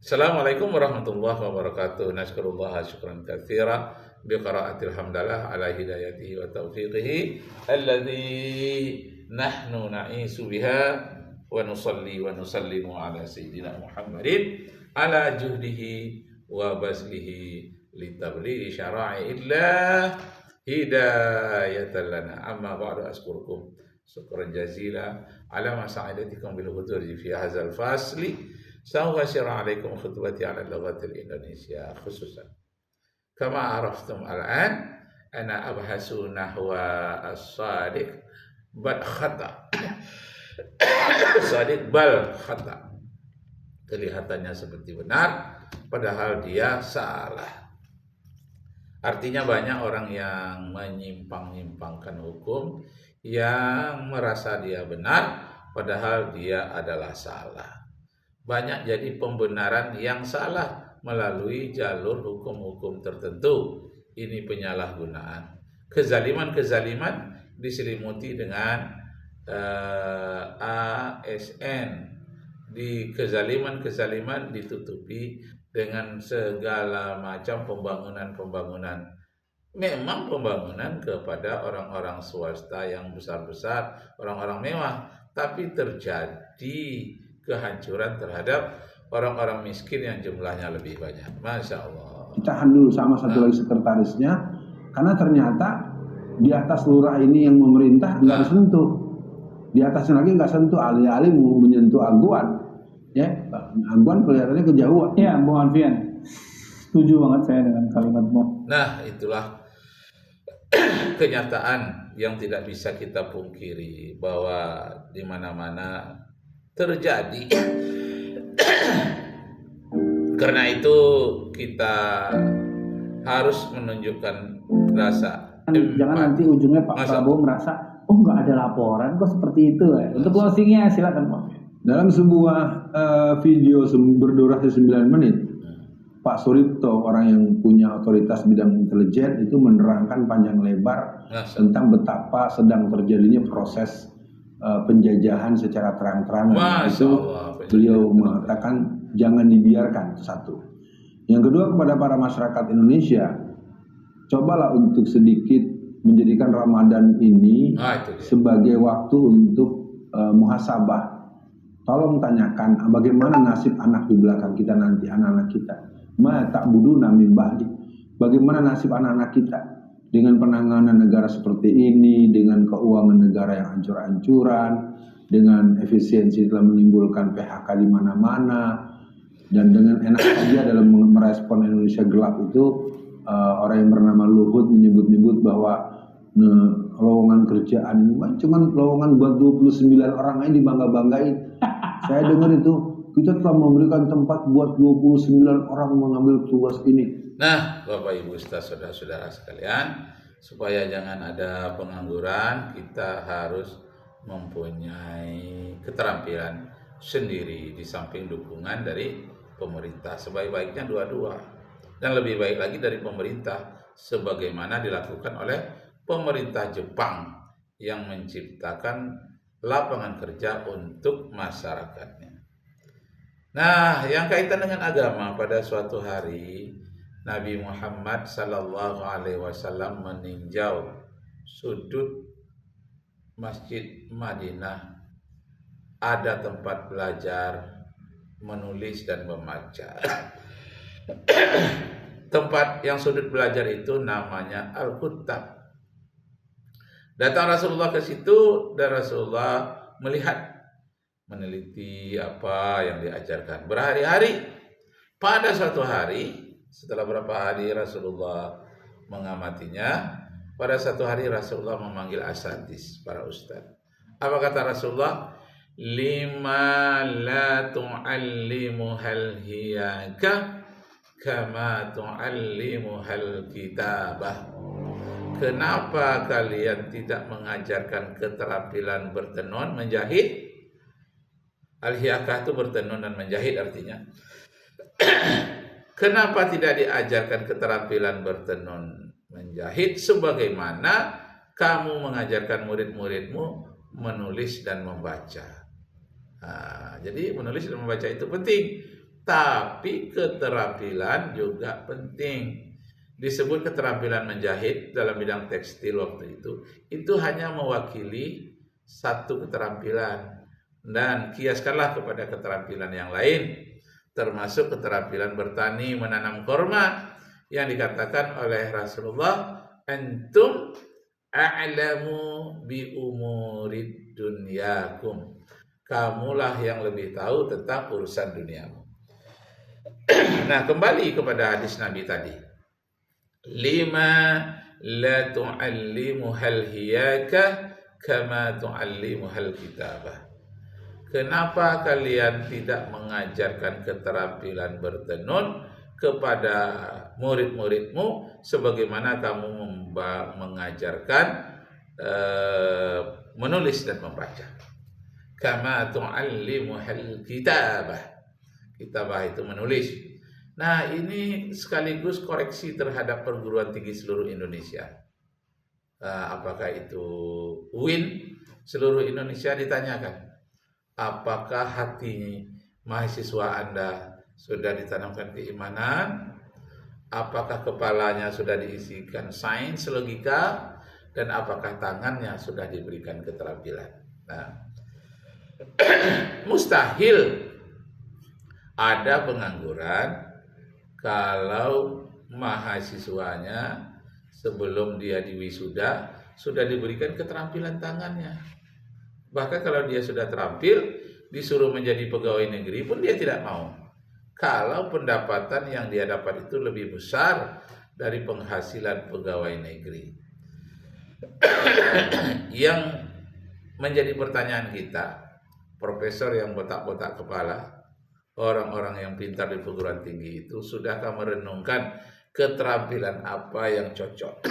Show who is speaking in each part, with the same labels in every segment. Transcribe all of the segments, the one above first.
Speaker 1: Assalamualaikum warahmatullahi wabarakatuh. Nasykurullah syukran katsira biqiraatil hamdalah ala hidayatihi wa taufiqihi alladzi nahnu na'isu biha wa nusalli wa nusallimu ala sayyidina Muhammadin ala juhdihi wa bazlihi litablighi syara'illah hidayatan lana. Amma ba'du, askurukum syukran jazila ala ma sa'adatikum bil huduri fi hadzal fasli. Sawfa syara alaikum khutbati ala lughatil Indonesia khususan. Kama araftum al'an ana abhasu nahwa as-sadiq bal khata. Sadiq bal khata. Kelihatannya seperti benar padahal dia salah. Artinya banyak orang yang menyimpang-nyimpangkan hukum, yang merasa dia benar padahal dia adalah salah. Banyak jadi pembenaran yang salah melalui jalur hukum-hukum tertentu. Ini penyalahgunaan. Kezaliman-kezaliman diselimuti dengan ASN. Di kezaliman-kezaliman ditutupi dengan segala macam pembangunan-pembangunan. Memang pembangunan kepada orang-orang swasta yang besar-besar, orang-orang mewah, tapi terjadi kehancuran terhadap orang-orang miskin yang jumlahnya lebih banyak. Masya Allah.
Speaker 2: Tahan dulu sama satu lagi sekretarisnya, karena ternyata di atas lurah ini yang memerintah nggak sentuh, di atasnya lagi nggak sentuh, alih-alih mau menyentuh Aguan, ya Aguan kelihatannya kejauhan.
Speaker 3: Ya, Bung Alfian, setuju banget saya dengan kalimatmu.
Speaker 1: Nah, itulah kenyataan yang tidak bisa kita pungkiri, bahwa di mana-mana terjadi. Karena itu kita harus menunjukkan rasa empati.
Speaker 3: Jangan nanti ujungnya Pak Prabowo merasa, oh nggak ada laporan kok seperti itu. Untuk closingnya silakan Pak.
Speaker 2: Dalam sebuah video berdurasi 9 menit, Pak Suripto, orang yang punya otoritas bidang intelijen, itu menerangkan panjang lebar tentang betapa sedang terjadinya proses penjajahan secara terang-terangan. Itu beliau mengatakan jangan dibiarkan, satu. Yang kedua, kepada para masyarakat Indonesia, cobalah untuk sedikit menjadikan Ramadan ini sebagai waktu untuk muhasabah. Tolong tanyakan bagaimana nasib anak di belakang kita nanti, anak-anak kita. Ma ta'buduna min ba'di. Bagaimana nasib anak-anak kita dengan penanganan negara seperti ini, dengan keuangan negara yang hancur-hancuran, dengan efisiensi telah menimbulkan PHK di mana-mana, dan dengan enak saja dalam merespon Indonesia gelap itu, orang yang bernama Luhut menyebut-nyebut bahwa lowongan kerjaan ini cuma lowongan buat 29 orang aja dibangga-banggain. Saya dengar itu, kita telah memberikan tempat buat 29 orang mengambil tugas ini.
Speaker 1: Nah, Bapak Ibu saudara-saudara sekalian, supaya jangan ada pengangguran, kita harus mempunyai keterampilan sendiri di samping dukungan dari pemerintah. Sebaik-baiknya dua-dua, dan lebih baik lagi dari pemerintah, sebagaimana dilakukan oleh pemerintah Jepang yang menciptakan lapangan kerja untuk masyarakatnya. Nah, yang kaitan dengan agama, pada suatu hari Nabi Muhammad sallallahu alaihi wasallam meninjau sudut Masjid Madinah. Ada tempat belajar, menulis dan membaca. Tempat yang sudut belajar itu namanya Al-Kuttab. Datang Rasulullah ke situ dan Rasulullah melihat, meneliti apa yang diajarkan berhari-hari. Pada suatu hari, setelah berapa hari Rasulullah mengamatinya, pada satu hari Rasulullah memanggil asatidz, para ustaz. Apa kata Rasulullah? Lima la tu'allimuhal hiyaka kama tu'allimuhal kitabah. Kenapa kalian tidak mengajarkan keterampilan bertenun, menjahit? Al-hiyakah itu bertenun dan menjahit artinya. Kenapa tidak diajarkan keterampilan bertenun, menjahit, sebagaimana kamu mengajarkan murid-muridmu menulis dan membaca? Jadi menulis dan membaca itu penting. tapi keterampilan juga penting. Disebut keterampilan menjahit dalam bidang tekstil waktu itu hanya mewakili satu keterampilan. Dan kiaskanlah kepada keterampilan yang lain, termasuk keterampilan bertani, menanam kurma, yang dikatakan oleh Rasulullah, antum a'lamu bi umurid dunyakum. Kamulah yang lebih tahu tentang urusan duniamu. Nah, kembali kepada hadis Nabi tadi. Lima la tu'allimuhal hiyaka kama tu'allimuhal kitabah. Kenapa kalian tidak mengajarkan keterampilan bertenun kepada murid-muridmu sebagaimana kamu mengajarkan menulis dan membaca? Kama tu'allimuhal kitabah. Kitabah itu menulis. Nah, ini sekaligus koreksi terhadap perguruan tinggi seluruh Indonesia. Apakah itu UIN seluruh Indonesia ditanyakan, apakah hati mahasiswa Anda sudah ditanamkan keimanan? Apakah kepalanya sudah diisikan sains, logika? Dan apakah tangannya sudah diberikan keterampilan? Nah, mustahil ada pengangguran kalau mahasiswanya sebelum dia diwisuda sudah diberikan keterampilan tangannya. Bahkan kalau dia sudah terampil, disuruh menjadi pegawai negeri pun dia tidak mau. Kalau pendapatan yang dia dapat itu lebih besar dari penghasilan pegawai negeri. Yang menjadi pertanyaan kita, profesor yang botak-botak kepala, orang-orang yang pintar di perguruan tinggi itu, sudahkah merenungkan keterampilan apa yang cocok?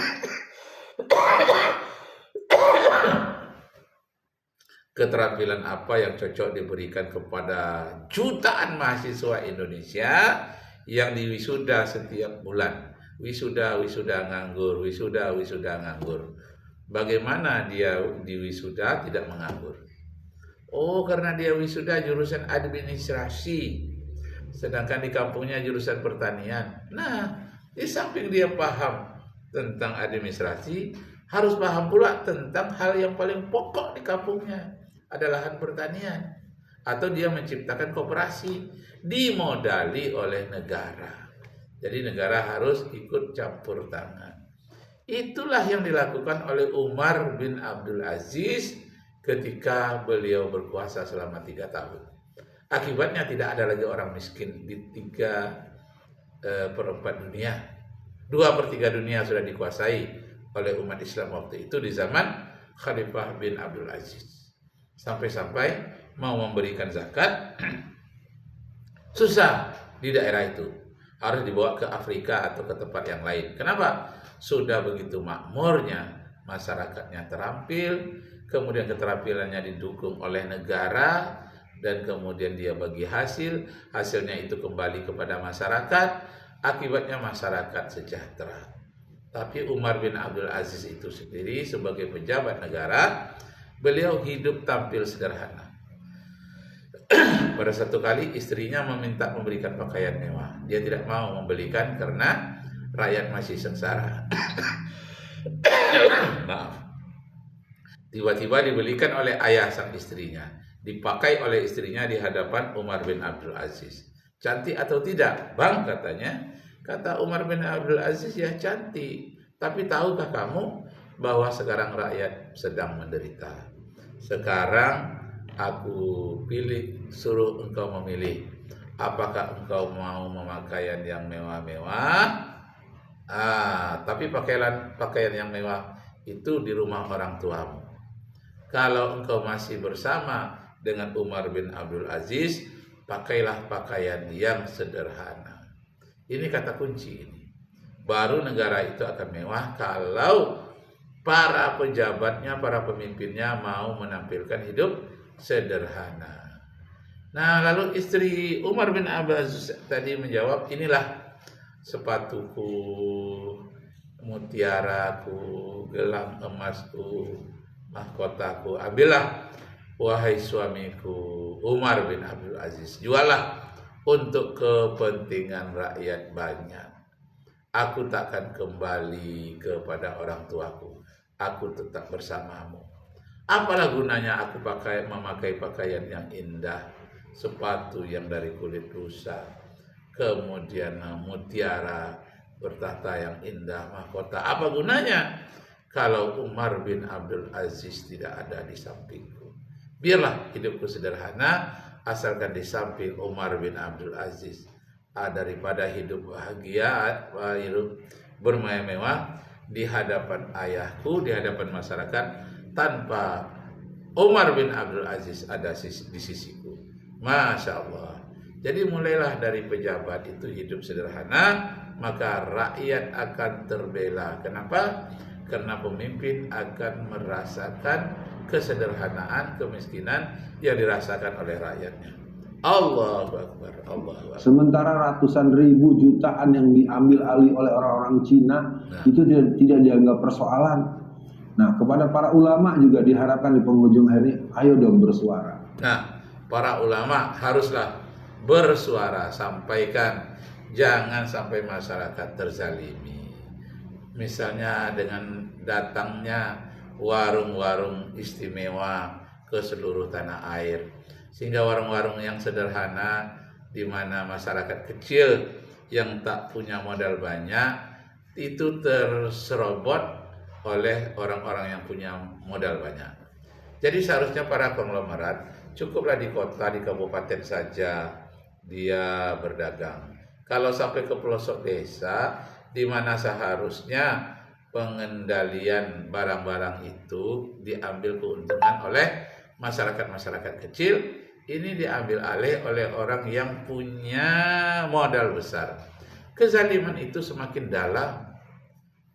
Speaker 1: Keterampilan apa yang cocok diberikan kepada jutaan mahasiswa Indonesia yang diwisuda setiap bulan. Wisuda nganggur, wisuda nganggur. Bagaimana dia diwisuda tidak menganggur? Oh, karena dia wisuda jurusan administrasi, sedangkan di kampungnya jurusan pertanian. Nah, di samping dia paham tentang administrasi, harus paham pula tentang hal yang paling pokok di kampungnya, adalah lahan pertanian. Atau dia menciptakan koperasi dimodali oleh negara. Jadi negara harus ikut campur tangan. Itulah yang dilakukan oleh Umar bin Abdul Aziz ketika beliau berkuasa selama 3 tahun. Akibatnya tidak ada lagi orang miskin di 3/4 dunia. 2/3 dunia sudah dikuasai oleh umat Islam waktu itu di zaman Khalifah bin Abdul Aziz. Sampai-sampai mau memberikan zakat susah di daerah itu. Harus dibawa ke Afrika atau ke tempat yang lain. Kenapa? Sudah begitu makmurnya, masyarakatnya terampil, kemudian keterampilannya didukung oleh negara, dan kemudian dia bagi hasilnya itu kembali kepada masyarakat, akibatnya masyarakat sejahtera. Tapi Umar bin Abdul Aziz itu sendiri sebagai pejabat negara, beliau hidup tampil sederhana. Pada satu kali istrinya meminta memberikan pakaian mewah. Dia tidak mau membelikan karena rakyat masih sengsara. Maaf. Tiba-tiba dibelikan oleh ayah sang istrinya. Dipakai oleh istrinya di hadapan Umar bin Abdul Aziz. Cantik atau tidak? Bang, katanya. Kata Umar bin Abdul Aziz, ya cantik. Tapi tahukah kamu bahwa sekarang rakyat sedang menderita? Sekarang aku suruh engkau memilih. Apakah engkau mau memakaian yang mewah-mewah? Tapi pakaian yang mewah itu di rumah orang tuamu. Kalau engkau masih bersama dengan Umar bin Abdul Aziz, pakailah pakaian yang sederhana. Ini kata kunci ini. Baru negara itu akan mewah kalau para pejabatnya, para pemimpinnya mau menampilkan hidup sederhana. Nah, lalu istri Umar bin Abdul Aziz tadi menjawab, inilah sepatuku, mutiaraku, gelang emasku, mahkotaku. Ambillah, wahai suamiku Umar bin Abdul Aziz, jualah untuk kepentingan rakyat banyak. Aku takkan kembali kepada orang tuaku. Aku tetap bersamamu. Apalah gunanya aku memakai pakaian yang indah, sepatu yang dari kulit rusa, kemudian mutiara bertahta yang indah, mahkota. Apa gunanya kalau Umar bin Abdul Aziz tidak ada di sampingku? Biarlah hidupku sederhana, asalkan di samping Umar bin Abdul Aziz. Daripada hidup bahagia, hidup bermewah-mewah di hadapan ayahku, di hadapan masyarakat, tanpa Umar bin Abdul Aziz ada di sisiku. Masya Allah. Jadi mulailah dari pejabat itu hidup sederhana, maka rakyat akan terbela. Kenapa? Karena pemimpin akan merasakan kesederhanaan, kemiskinan yang dirasakan oleh rakyatnya. Allahu Akbar, Allahu Akbar.
Speaker 2: Sementara ratusan ribu jutaan yang diambil alih oleh orang-orang Cina itu tidak dianggap persoalan. Nah, kepada para ulama juga diharapkan di penghujung hari, ayo dong bersuara.
Speaker 1: Nah, para ulama haruslah bersuara, sampaikan, jangan sampai masyarakat terzalimi. Misalnya dengan datangnya warung-warung istimewa ke seluruh tanah air, sehingga warung-warung yang sederhana di mana masyarakat kecil yang tak punya modal banyak itu terserobot oleh orang-orang yang punya modal banyak. Jadi seharusnya para konglomerat cukuplah di kota, di kabupaten saja dia berdagang. Kalau sampai ke pelosok desa, di mana seharusnya pengendalian barang-barang itu diambil keuntungan oleh masyarakat-masyarakat kecil, ini diambil alih oleh orang yang punya modal besar. Kezaliman itu semakin dalam.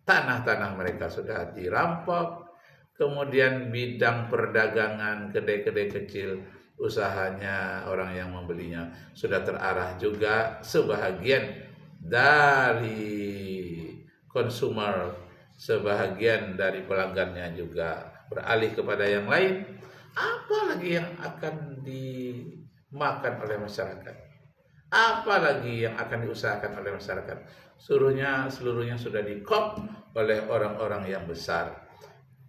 Speaker 1: Tanah-tanah mereka sudah dirampok, kemudian bidang perdagangan, kedai-kedai kecil, usahanya orang yang membelinya sudah terarah juga sebahagian dari konsumer, sebahagian dari pelanggannya juga beralih kepada yang lain. Apa lagi yang akan dimakan oleh masyarakat? Apa lagi yang akan diusahakan oleh masyarakat? Seluruhnya sudah dikop oleh orang-orang yang besar,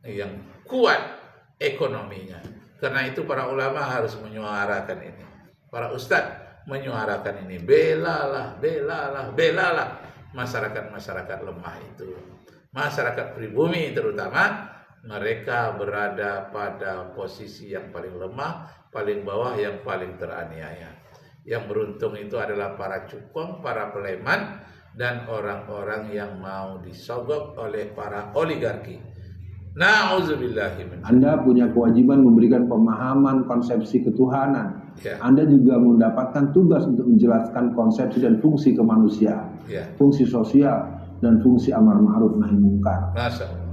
Speaker 1: yang kuat ekonominya. Karena itu para ulama harus menyuarakan ini. Para ustadz menyuarakan ini. Belalah masyarakat-masyarakat lemah itu. Masyarakat pribumi terutama, mereka berada pada posisi yang paling lemah, paling bawah, yang paling teraniaya. Yang beruntung itu adalah para cukong, para peleman, dan orang-orang yang mau disogok oleh para oligarki. Na'udzubillahi.
Speaker 2: Anda punya kewajiban memberikan pemahaman konsepsi ketuhanan.
Speaker 1: Ya.
Speaker 2: Anda juga mendapatkan tugas untuk menjelaskan konsepsi dan fungsi kemanusiaan,
Speaker 1: Ya.
Speaker 2: fungsi sosial, dan fungsi amar ma'ruf nahi mungkar.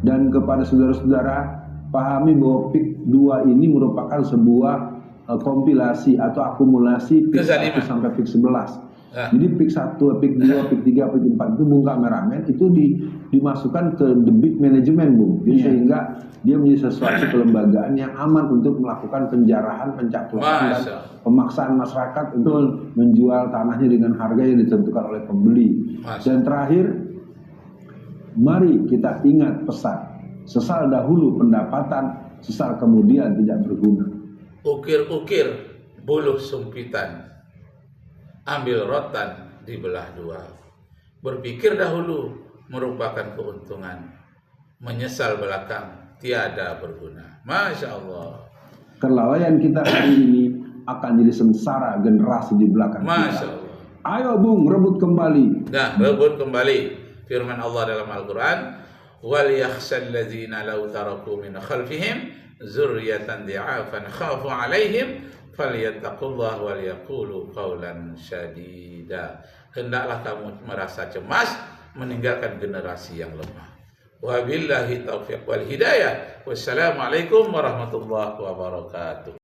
Speaker 2: Dan kepada saudara-saudara, pahami bahwa PIK 2 ini merupakan sebuah kompilasi atau akumulasi PIK 1 sampai PIK 11. Jadi PIK 1, PIK 2, PIK 3, PIK 4 itu Bung kameramen itu dimasukkan ke the big management, Bung. Jadi sehingga dia menjadi sesuatu kelembagaan yang aman untuk melakukan penjarahan, pencaturan, dan pemaksaan masyarakat untuk menjual tanahnya dengan harga yang ditentukan oleh pembeli. Dan terakhir, mari kita ingat pesan, sesal dahulu pendapatan, sesal kemudian tidak berguna.
Speaker 1: Ukir-ukir buluh sumpitan, ambil rotan dibelah dua. Berpikir dahulu merupakan keuntungan, menyesal belakang tiada berguna. Masya Allah.
Speaker 2: Kelalaian kita hari ini akan jadi sengsara generasi di belakang
Speaker 1: Masya
Speaker 2: kita.
Speaker 1: Allah.
Speaker 2: Ayo Bung, rebut kembali.
Speaker 1: Nah, rebut kembali. Firman Allah dalam Al-Quran, وَلْيَخْشَى الَّذِينَ لَوْ تَرَكُوا مِنْ خَلْفِهِمْ ذُرِّيَّةً ضِعَافًا خَافُوا عَلَيْهِمْ فَلْيَتَّقُوا اللَّهَ وَلْيَقُولُوا قَوْلًا شَدِيدًا. Hendaklah kamu merasa cemas meninggalkan generasi yang lemah. Wabillahi taufiq wal hidayah. Wassalamualaikum warahmatullahi wabarakatuh.